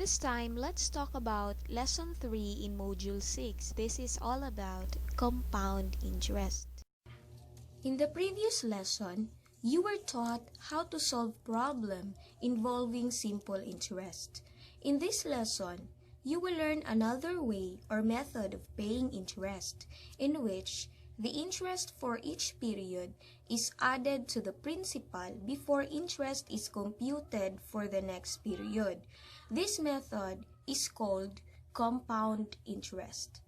This time, let's talk about Lesson 3 in Module 6. This is all about compound interest. In the previous lesson, you were taught how to solve problem involving simple interest. In this lesson, you will learn another way or method of paying interest in which the interest for each period is added to the principal before interest is computed for the next period. This method is called compound interest.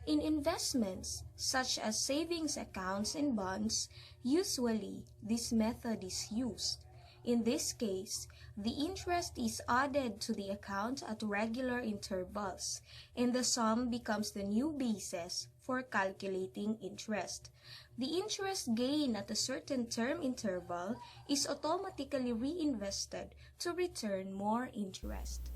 In investments, such as savings accounts and bonds, usually this method is used. In this case, the interest is added to the account at regular intervals, and the sum becomes the new basis for calculating interest. The interest gained at a certain term interval is automatically reinvested to return more interest.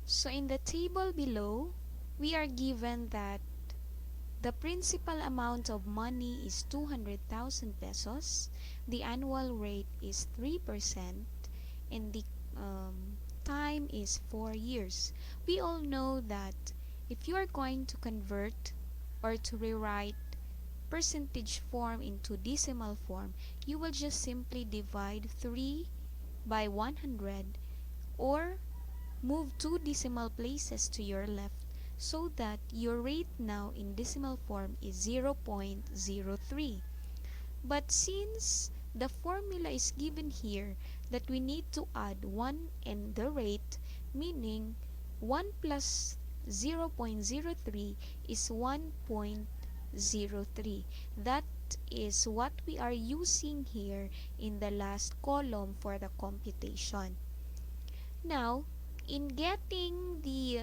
So in the table below, we are given that the principal amount of money is 200,000 pesos, the annual rate is 3%, and the time is 4 years. We all know that if you are going to convert or to rewrite percentage form into decimal form, you will just simply divide 3 by 100 or move 2 decimal places to your left so that your rate now in decimal form is 0.03. But since the formula is given here that we need to add 1 and the rate, meaning 1 plus 0.03 is 1.03. That is what we are using here in the last column for the computation. Now, in getting the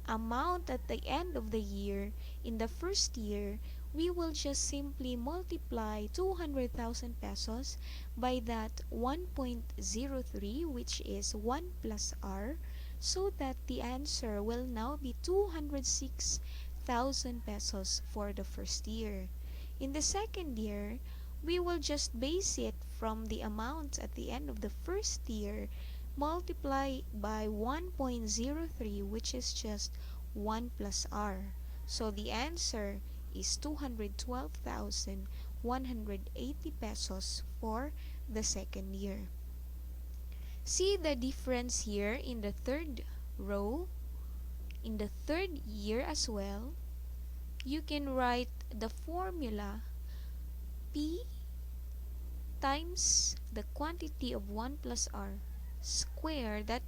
amount at the end of the year, in the first year, we will just simply multiply 200,000 pesos by that 1.03, which is 1 plus r, so that the answer will now be 206,000 pesos for the first year. In the second year, we will just base it from the amount at the end of the first year, multiply by 1.03, which is just 1 plus r. So the answer is 212,180 pesos for the second year. See the difference here in the third row. In the third year as well, you can write the formula P times the quantity of 1 plus r square that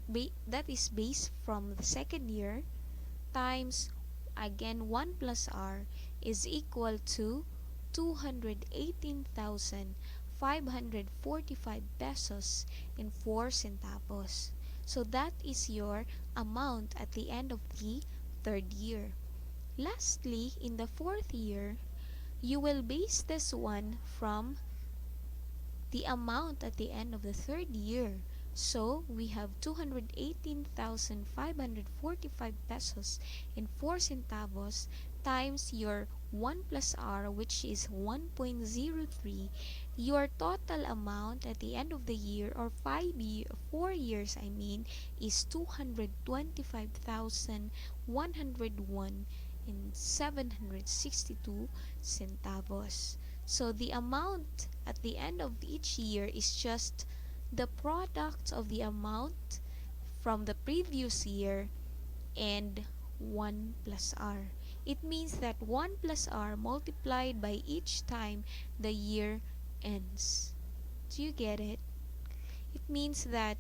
is based from the second year times again 1 plus r is equal to 218,545 pesos and 4 centavos. So that is your amount at the end of the third year. Lastly, in the fourth year, you will base this one from the amount at the end of the third year. So we have 218,545 pesos and 4 centavos times your 1 plus r, which is 1.03. Your total amount at the end of the year, or 4 years is 225,101 and 762 centavos. So the amount at the end of each year is just the product of the amount from the previous year and 1 plus r. It means that 1 plus r multiplied by each time the year ends. Do you get it? It means that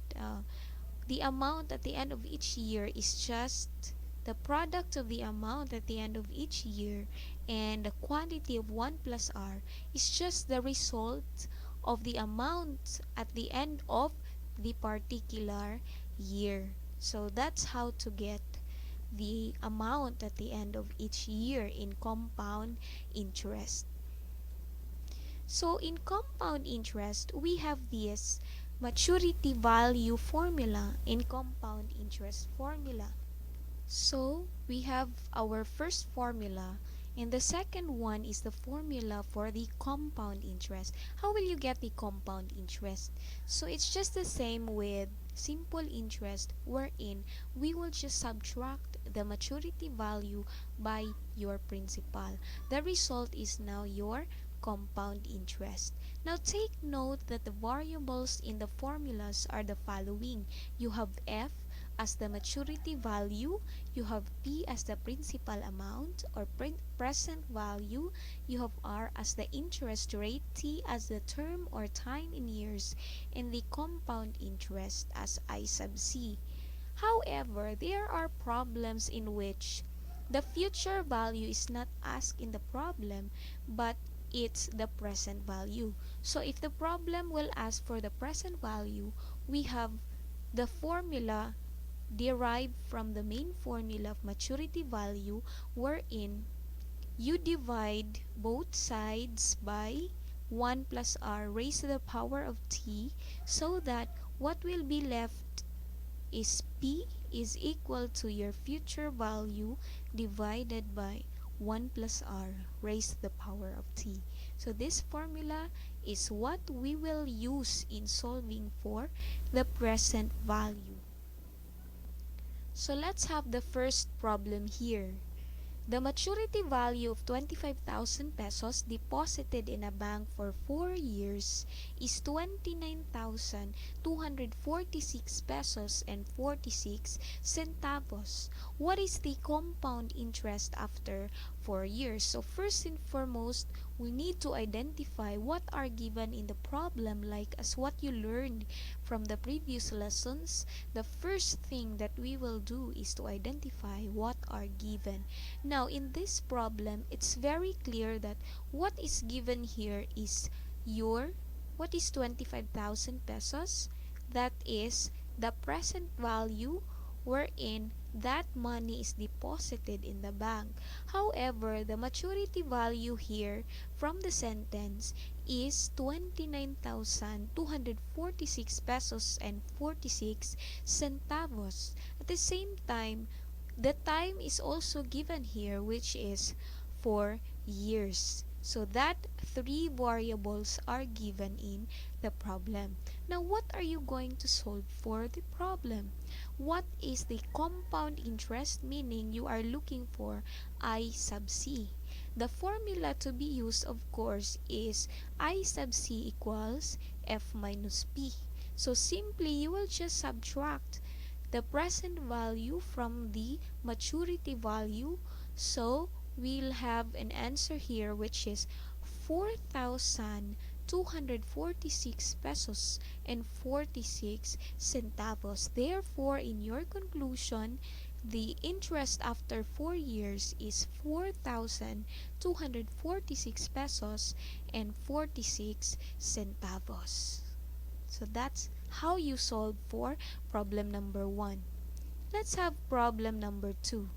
the amount at the end of each year is just the product of the amount at the end of each year, and the quantity of 1 plus r is just the result of the amount at the end of the particular year. So that's how to get the amount at the end of each year in compound interest. So in compound interest, we have this maturity value formula in compound interest formula. So we have our first formula And the second one is the formula for the compound interest. How will you get the compound interest? So it's just the same with simple interest, wherein we will just subtract the maturity value by your principal. The result is now your compound interest. Now take note that the variables in the formulas are the following. You have F as the maturity value, you have P as the principal amount or present value, you have R as the interest rate, T as the term or time in years, and the compound interest as I sub C. However, there are problems in which the future value is not asked in the problem, but it's the present value. So if the problem will ask for the present value, we have the formula derived from the main formula of maturity value, wherein you divide both sides by 1 plus r raised to the power of t, so that what will be left is p is equal to your future value divided by 1 plus r raised to the power of t. So this formula is what we will use in solving for the present value. So let's have the first problem here. The maturity value of 25,000 pesos deposited in a bank for 4 years is 29,246 pesos and 46 centavos. What is the compound interest after 4 years? So first and foremost, we need to identify what are given in the problem, like as what you learned from the previous lessons. The first thing that we will do is to identify what are given. Now, in this problem, it's very clear that what is given here is what is 25,000 pesos? That is the present value wherein that money is deposited in the bank. However, the maturity value here from the sentence is 29,246 pesos and 46 centavos. At the same time, the time is also given here, which is 4 years. So that three variables are given in the problem. Now, what are you going to solve for the problem? What is the compound interest? Meaning you are looking for I sub C. The formula to be used, of course, is I sub C equals F minus P. So simply you will just subtract the present value from the maturity value. So we'll have an answer here, which is 4,246 pesos and 46 centavos. Therefore, in your conclusion, the interest after 4 years is 4,246 pesos and 46 centavos. So that's how you solve for problem number 1. Let's have problem number 2.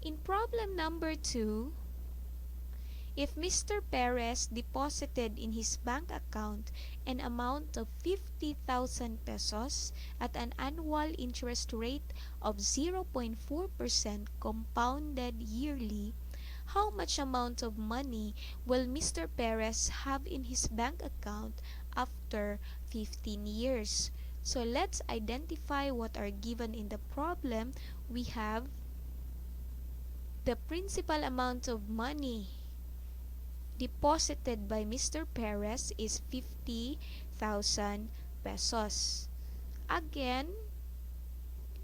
In problem number 2, if Mr. Perez deposited in his bank account an amount of 50,000 pesos at an annual interest rate of 0.4% compounded yearly, how much amount of money will Mr. Perez have in his bank account after 15 years? So let's identify what are given in the problem. We have the principal amount of money deposited by Mr. Perez is 50,000 pesos. Again,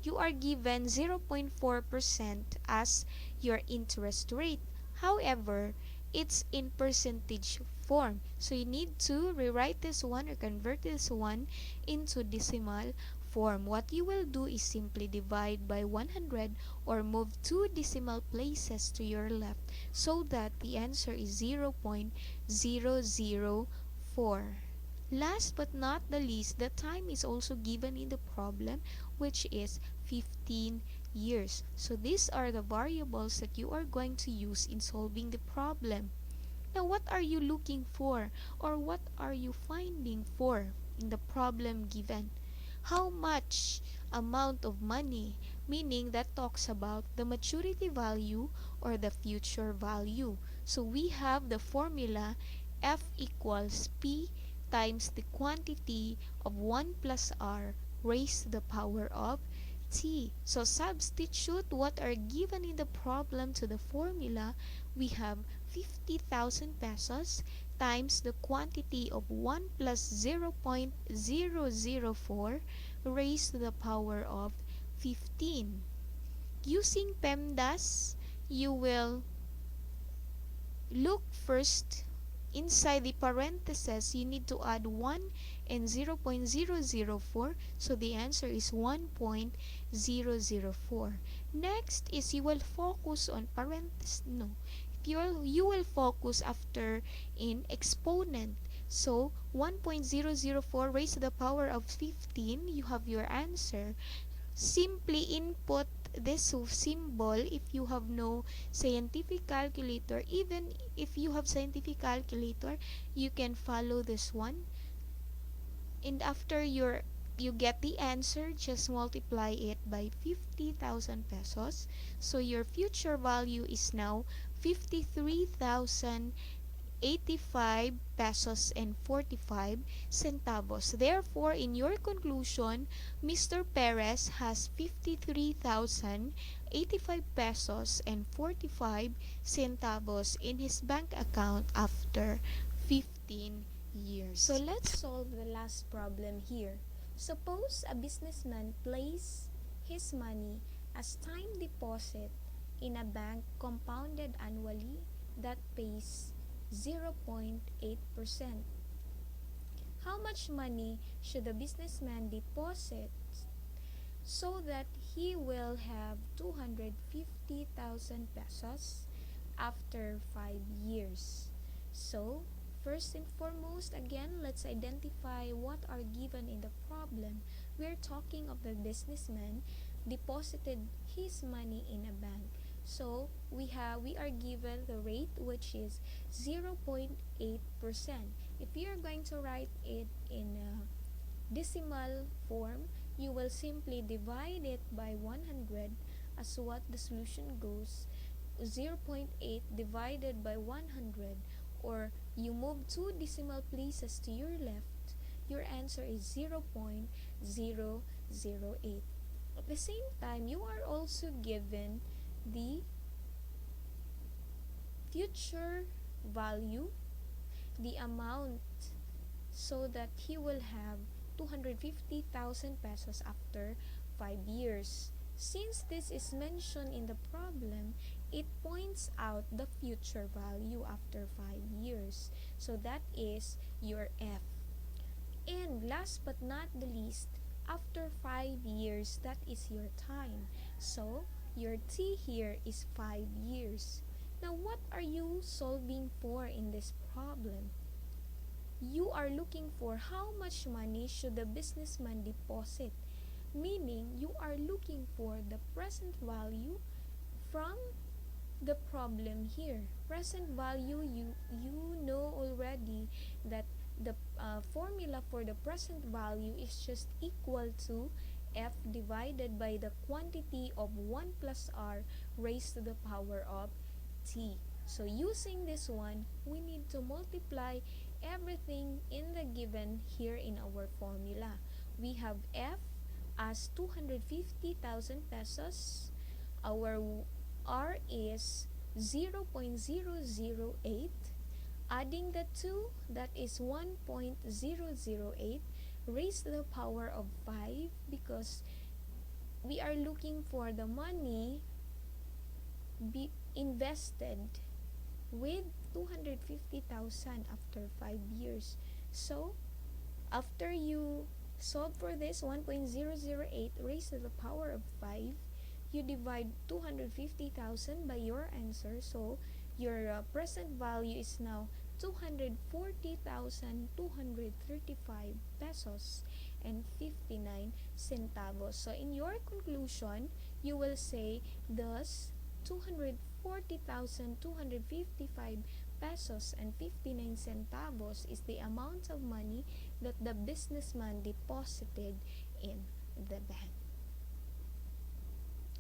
you are given 0.4% as your interest rate. However, it's in percentage form. So you need to rewrite this one or convert this one into decimal form. What you will do is simply divide by 100 or move 2 decimal places to your left so that the answer is 0.004. Last but not the least, the time is also given in the problem, which is 15 years. So these are the variables that you are going to use in solving the problem. Now, what are you looking for, or what are you finding for in the problem given? How much amount of money meaning that talks about the maturity value or the future value. So we have the formula F equals P times the quantity of 1 plus R raised to the power of T. So substitute what are given in the problem to the formula. We have 50,000 pesos times the quantity of 1 plus 0.004 raised to the power of 15. Using PEMDAS, you will look first inside the parentheses. You need to add 1 and 0.004, so the answer is 1.004. Next is you will focus on parentheses. No, you will focus after in exponent. So 1.004 raised to the power of 15, you have your answer. Simply input this symbol if you have no scientific calculator. Even if you have scientific calculator, you can follow this one. And after you get the answer, just multiply it by 50,000 pesos. So your future value is now 53,085 pesos and 45 centavos. Therefore, in your conclusion, Mr. Perez has 53,085 pesos and 45 centavos in his bank account after 15 years. So let's solve the last problem here. Suppose a businessman places his money as time deposit in a bank compounded annually that pays 0.8%. How much money should the businessman deposit so that he will have 250,000 pesos after 5 years? So, first and foremost, again, let's identify what are given in the problem. We're talking of the businessman deposited his money in a bank. So, we are given the rate, which is 0.8%. If you're going to write it in a decimal form, you will simply divide it by 100 as what the solution goes. 0.8 divided by 100, or you move 2 decimal places to your left, your answer is 0.008. At the same time, you are also given the future value, the amount, so that he will have 250,000 pesos after 5 years. Since this is mentioned in the problem, it points out the future value after 5 years. So that is your F. And last but not the least, after 5 years, that is your time. So your T here is 5 years. Now, what are you solving for in this problem? You are looking for how much money should the businessman deposit, meaning you are looking for the present value from the problem here. Present value, you know already that the formula for the present value is just equal to F divided by the quantity of 1 plus R raised to the power of T. So using this one, we need to multiply everything in the given here in our formula. We have F as 250,000 pesos. Our R is 0.008. Adding the 2, that is 1.008 raised to the power of 5, because we are looking for the money be invested with 250,000 after 5 years. So, after you solve for this 1.008 raised to the power of 5, you divide 250,000 by your answer. So, your present value is now 240,235 pesos and 59 centavos. So, in your conclusion, you will say, thus, 240,255 pesos and 59 centavos is the amount of money that the businessman deposited in the bank.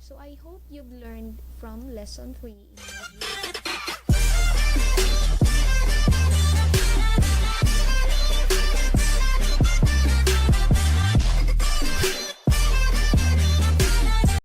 So I hope you've learned from lesson 3 in